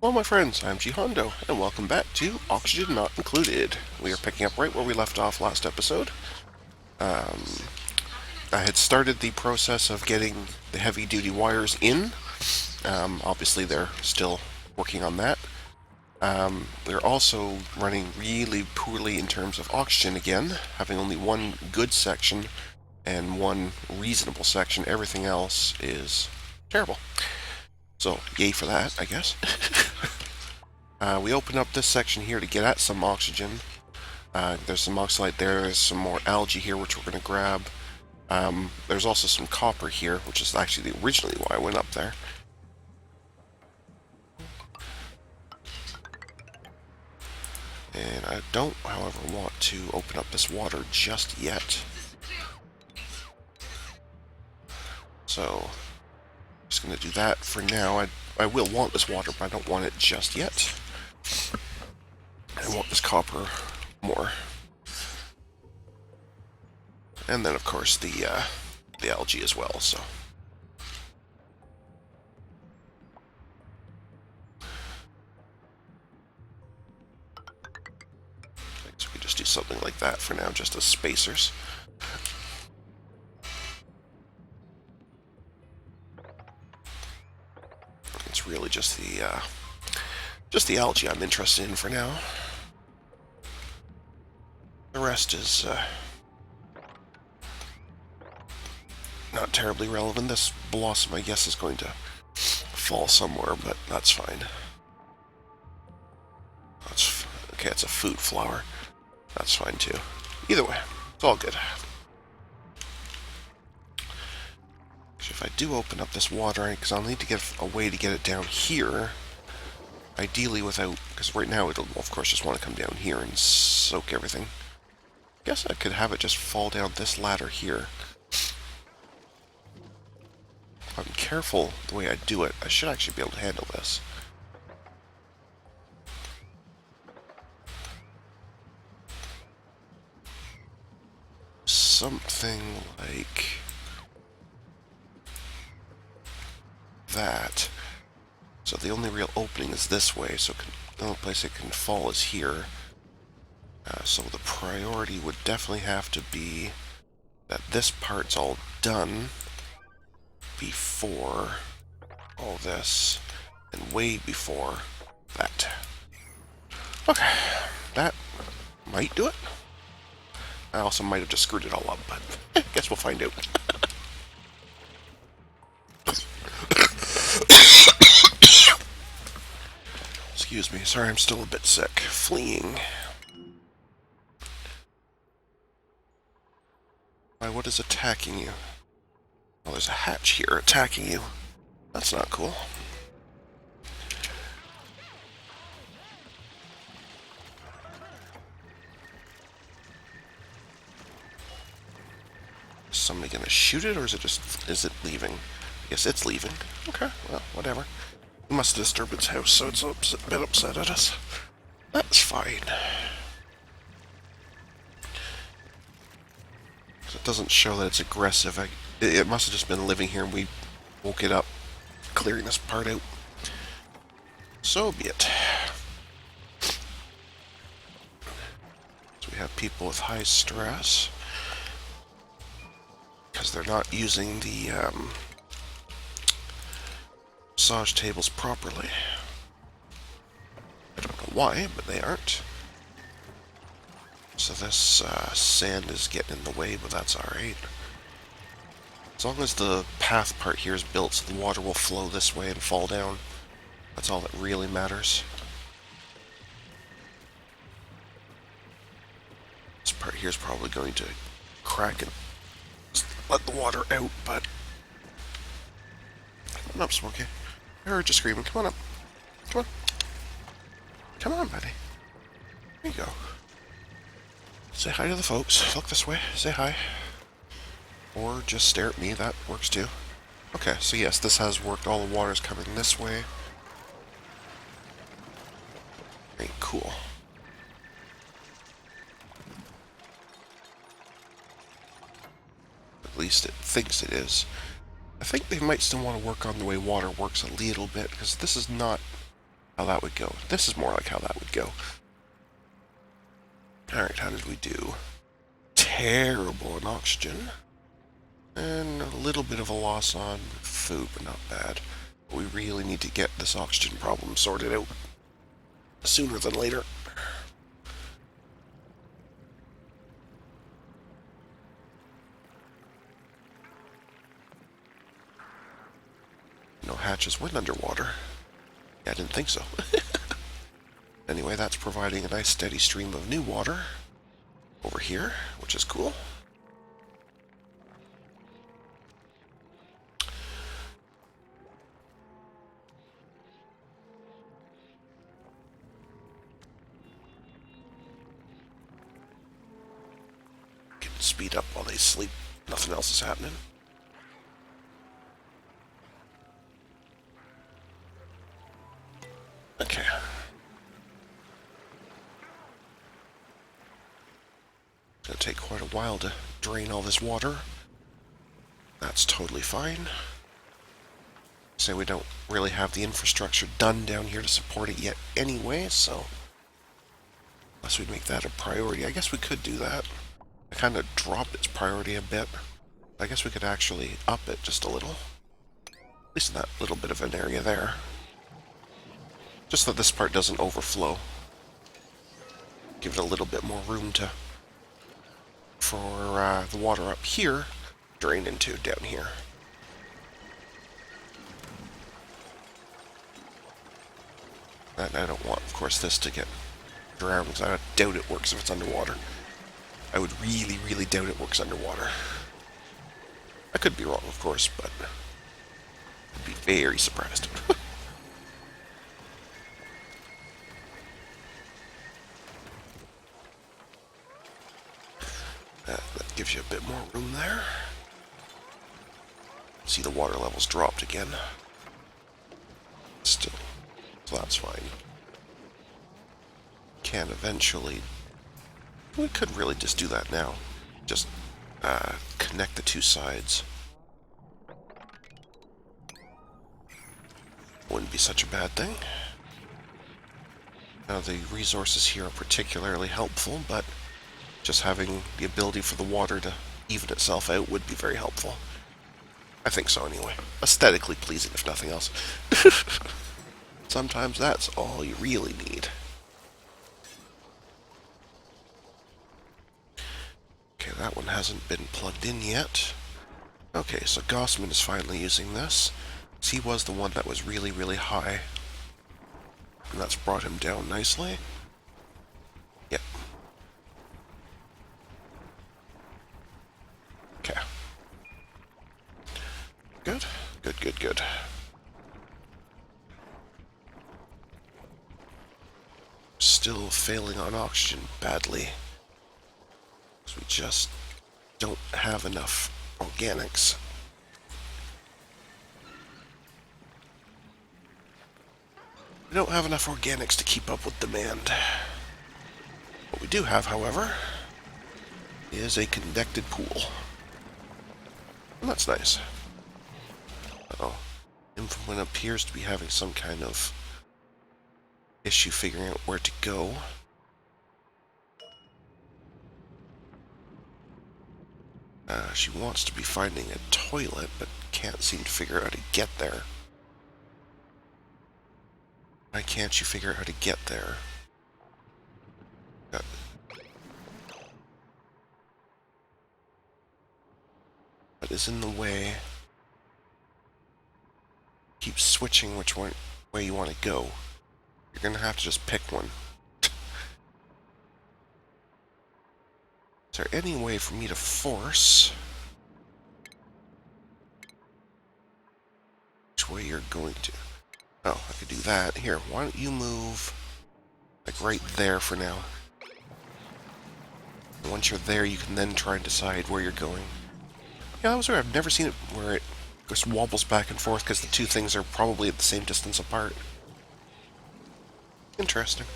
Hello my friends, I'm GHondo, and welcome back to Oxygen Not Included. We are picking up right where we left off last episode. Um, I had started the process of getting the heavy-duty wires in. Obviously they're still working on that. We're also running really poorly in terms of oxygen again, having only one good section and one reasonable section. Everything else is terrible. So, yay for that, I guess. We open up this section here to get at some oxygen. There's some oxalate there, there's some more algae here which we're going to grab. There's also some copper here, which is actually originally why I went up there. And I don't, however, want to open up this water just yet. So, I'm just going to do that for now. I will want this water, but I don't want it just yet. I want this copper more. And then, of course, the algae as well, so. So we just do something like that for now, just as spacers. It's really just the algae I'm interested in for now. The rest is not terribly relevant. This blossom, I guess, is going to fall somewhere, but that's fine. Okay, it's a food flower. That's fine too. Either way, it's all good. If I do open up this water, because I'll need to get a way to get it down here, ideally without, because right now it'll of course just want to come down here and soak everything. I guess I could have it just fall down this ladder here. If I'm careful the way I do it, I should actually be able to handle this. Something like that. So the only real opening is this way, so the only place it can fall is here. So the priority would definitely have to be that this part's all done before all this, and way before that. Okay, that might do it. I also might have just screwed it all up, but I guess we'll find out. Excuse me, sorry, I'm still a bit sick. Fleeing. Why, what is attacking you? Oh, there's a hatch here attacking you. That's not cool. Is somebody gonna shoot it, or is it leaving? I guess it's leaving. Okay, well, whatever. We must have disturbed its house, so it's a bit upset at us. That's fine. It doesn't show that it's aggressive. It must have just been living here and we woke it up, clearing this part out. So be it. So we have people with high stress because they're not using the massage tables properly. I don't know why, but they aren't. So this sand is getting in the way, but that's alright. As long as the path part here is built so the water will flow this way and fall down, that's all that really matters. This part here is probably going to crack and let the water out, but... Come on up, Smokey. I heard you screaming. Come on up. Come on. Come on, buddy. There you go. Say hi to the folks. Look this way. Say hi. Or just stare at me. That works too. Okay, so yes, this has worked. All the water's coming this way. Very cool. At least it thinks it is. I think they might still want to work on the way water works a little bit, because this is not how that would go. This is more like how that would go. Alright, how did we do? Terrible on oxygen. And a little bit of a loss on food, but not bad. But we really need to get this oxygen problem sorted out sooner than later. No hatches went underwater. Yeah, I didn't think so. Anyway, that's providing a nice steady stream of new water over here, which is cool. Can speed up while they sleep. Nothing else is happening. Okay. It's going to take quite a while to drain all this water. That's totally fine. So we don't really have the infrastructure done down here to support it yet anyway, so unless we make that a priority. I guess we could do that. I kind of dropped its priority a bit. I guess we could actually up it just a little. At least in that little bit of an area there. Just that this part doesn't overflow. Give it a little bit more room for the water up here drain into down here. And I don't want, of course, this to get drowned, because I doubt it works if it's underwater. I would really, really doubt it works underwater. I could be wrong, of course, but I'd be very surprised. That gives you a bit more room there. See, the water levels dropped again. Still, so that's fine. Can eventually... We could really just do that now. Just connect the two sides. Wouldn't be such a bad thing. Now, the resources here are particularly helpful, but just having the ability for the water to even itself out would be very helpful. I think so, anyway. Aesthetically pleasing, if nothing else. Sometimes that's all you really need. Okay, that one hasn't been plugged in yet. Okay, so Gossman is finally using this. He was the one that was really, really high. And that's brought him down nicely. Yep. Okay. Good. Good, good, good. Still failing on oxygen badly. Because we just don't have enough organics. We don't have enough organics to keep up with demand. What we do have, however, is a connected pool. And that's nice. Uh-oh. Implement appears to be having some kind of issue figuring out where to go. She wants to be finding a toilet, but can't seem to figure out how to get there. Why can't you figure out how to get there? What is in the way? Keep switching which way you want to go. You're gonna have to just pick one. Is there any way for me to force which way you're going to? Oh, I could do that. Here, why don't you move like right there for now. And once you're there, you can then try and decide where you're going. Yeah, that was weird. I've never seen it where it just wobbles back and forth because the two things are probably at the same distance apart. Interesting.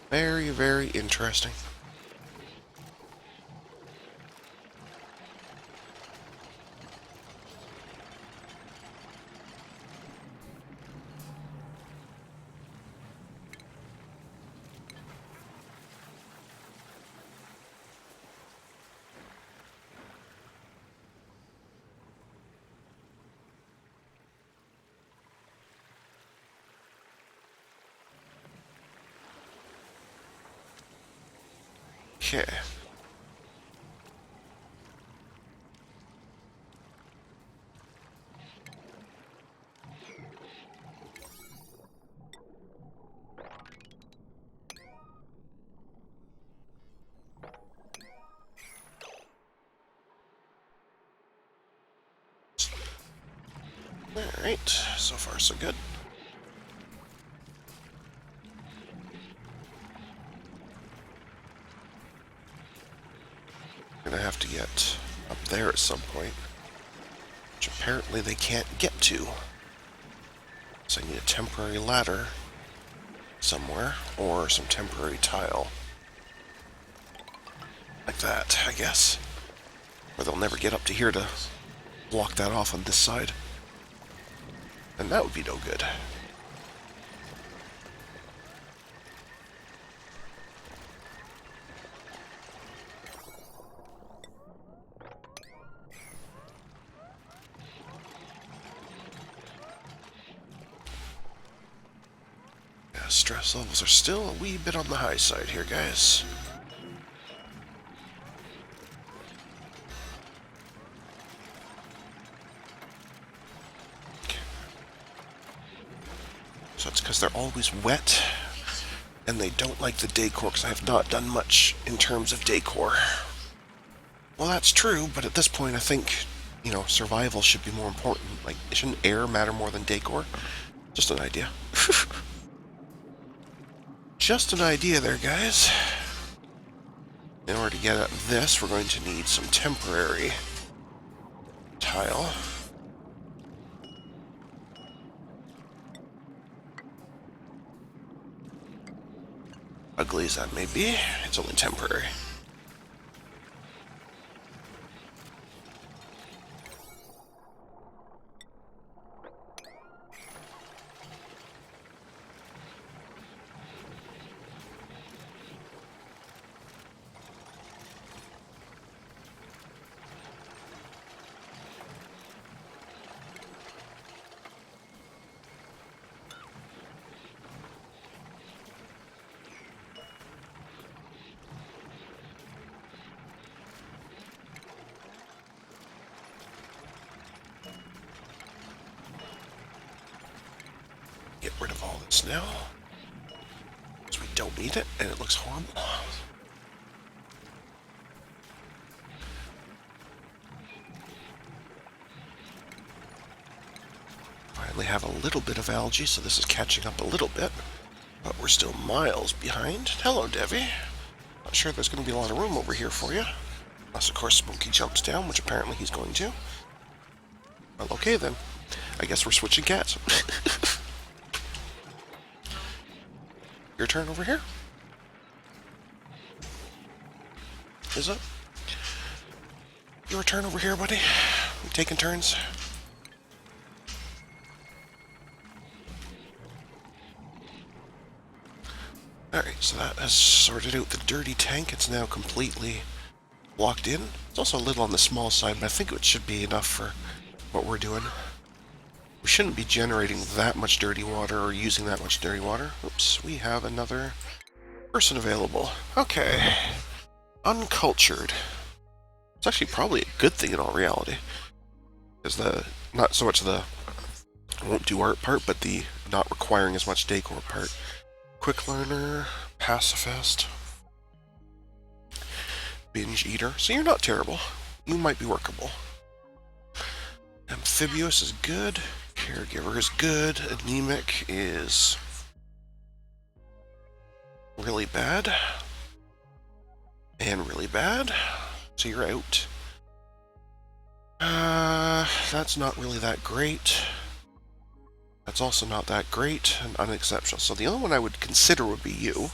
Very, very interesting. Okay. Alright, so far so good. We're gonna have to get up there at some point, which apparently they can't get to. So I need a temporary ladder somewhere, or some temporary tile. Like that, I guess. Or they'll never get up to here to block that off on this side. And that would be no good. Yeah, stress levels are still a wee bit on the high side here, guys. So it's because they're always wet, and they don't like the decor, because I have not done much in terms of decor. Well, that's true, but at this point I think, you know, survival should be more important. Like, shouldn't air matter more than decor? Just an idea. Just an idea there, guys. In order to get at this, we're going to need some temporary tile. Ugly as that may be, it's only temporary. Get rid of all this now, because we don't need it, and it looks horrible. Finally have a little bit of algae, so this is catching up a little bit, but we're still miles behind. Hello, Devi. Not sure there's going to be a lot of room over here for you, unless of course Smokey jumps down, which apparently he's going to. Well, okay then. I guess we're switching cats. Your turn over here? Is it? Your turn over here, buddy. We taking turns? Alright, so that has sorted out the dirty tank. It's now completely blocked in. It's also a little on the small side, but I think it should be enough for what we're doing. We shouldn't be generating that much dirty water or using that much dirty water. Oops, we have another person available. Okay. Uncultured. It's actually probably a good thing in all reality. Because not so much the won't do art part, but the not requiring as much decor part. Quick learner, pacifist, binge eater. So you're not terrible. You might be workable. Amphibious is good. Caregiver is good. Anemic is really bad. And really bad. So you're out. That's not really that great. That's also not that great and unexceptional. So the only one I would consider would be you.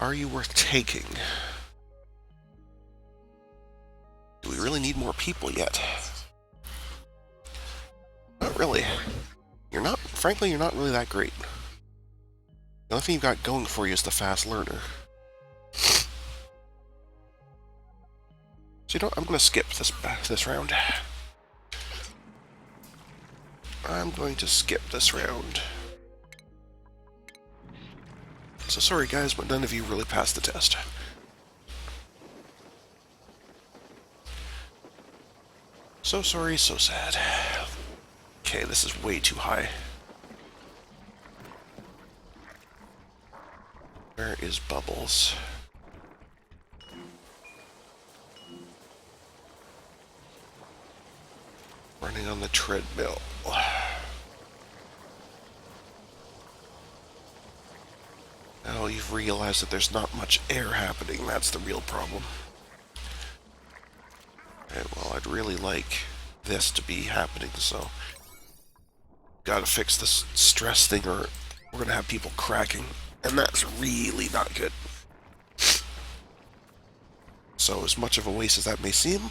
Are you worth taking? Do we really need more people yet? Not really. You're not, frankly, you're not really that great. The only thing you've got going for you is the fast learner. So you know, I'm going to skip this round. I'm going to skip this round. So sorry guys, but none of you really passed the test. So sorry, so sad. Okay, this is way too high. Where is Bubbles? Running on the treadmill. Now you've realized that there's not much air happening. That's the real problem. Okay, well, I'd really like this to be happening, so gotta fix this stress thing or we're gonna have people cracking, and that's really not good. So as much of a waste as that may seem,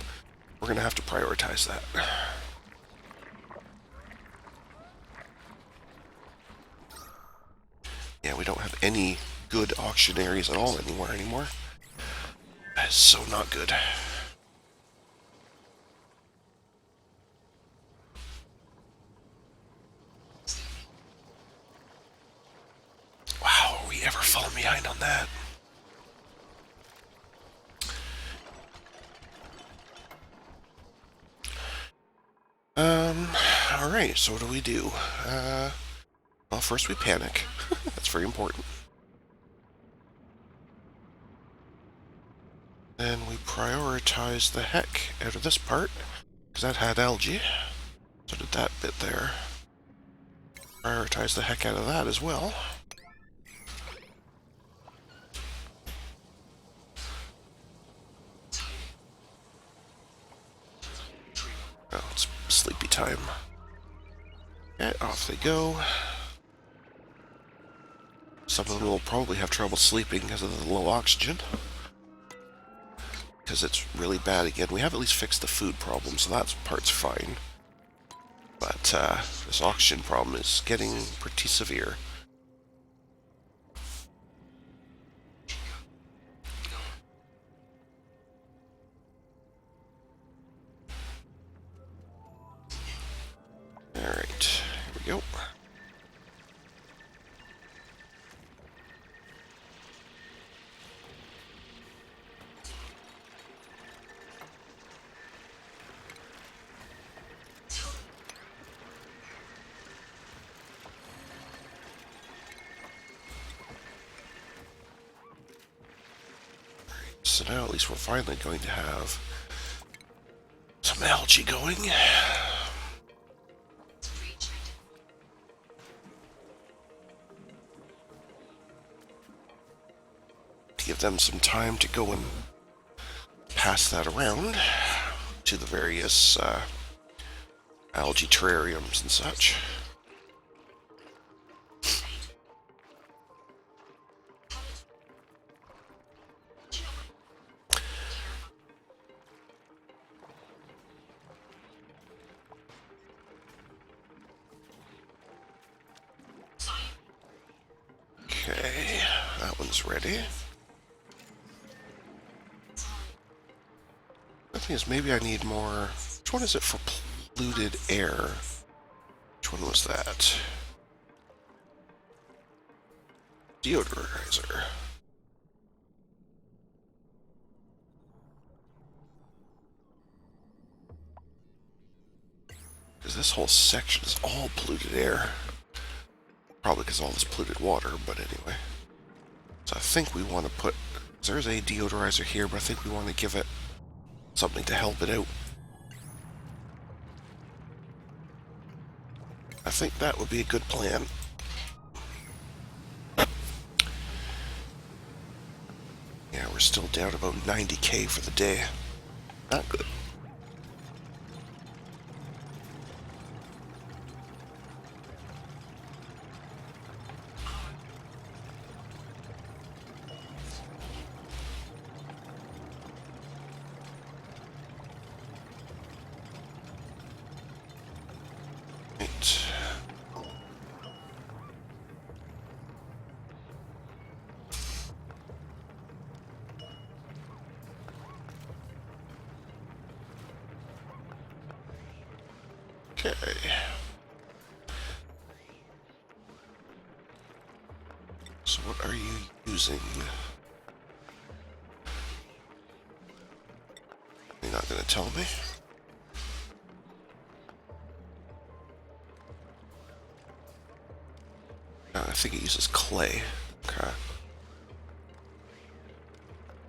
we're gonna have to prioritize that. Yeah, we don't have any good auctionaries at all anymore. That is so not good. Wow, are we ever falling behind on that? Alright, so what do we do? Well, first we panic. That's very important. Then we prioritize the heck out of this part, because that had algae. So did that bit there. Prioritize the heck out of that as well. Oh, it's sleepy time. Okay, off they go. Some of them will probably have trouble sleeping because of the low oxygen. Because it's really bad again. We have at least fixed the food problem, so that part's fine. But this oxygen problem is getting pretty severe. Alright, here we go. So now at least we're finally going to have some algae going. To give them some time to go and pass that around to the various algae terrariums and such. Okay, that one's ready. The thing is, maybe I need more. Which one is it for polluted air? Which one was that? Deodorizer. Because this whole section is all polluted air. Probably because all this polluted water, but anyway. So I think we want to put... There's a deodorizer here, but I think we want to give it something to help it out. I think that would be a good plan. Yeah, we're still down about 90k for the day. Not good. Right. Okay. So what are you using? You're not going to tell me? I think it uses clay. Okay.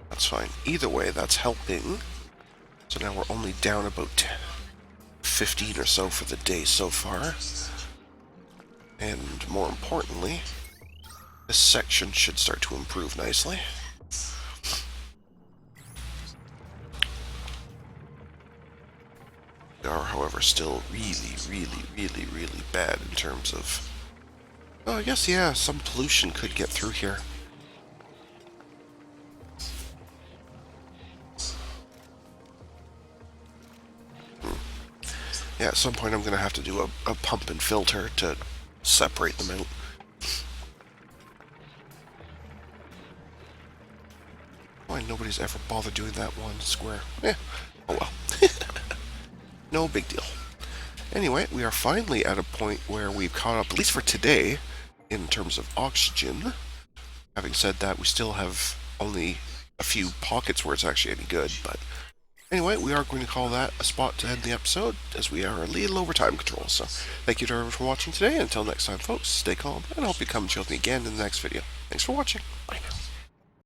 That's fine. Either way, that's helping. So now we're only down about 15 or so for the day so far. And more importantly, this section should start to improve nicely. We are, however, still really bad in terms of... Oh, I guess, yeah, some pollution could get through here. Yeah, at some point I'm going to have to do a pump and filter to separate them out. Why nobody's ever bothered doing that one square? Eh, oh well. No big deal. Anyway, we are finally at a point where we've caught up, at least for today, in terms of oxygen. Having said that, we still have only a few pockets where it's actually any good, but anyway, we are going to call that a spot to end the episode, as we are a little over time control. So, thank you to everyone for watching today. Until next time, folks, stay calm, and I hope you come and chill with me again in the next video. Thanks for watching. Bye now.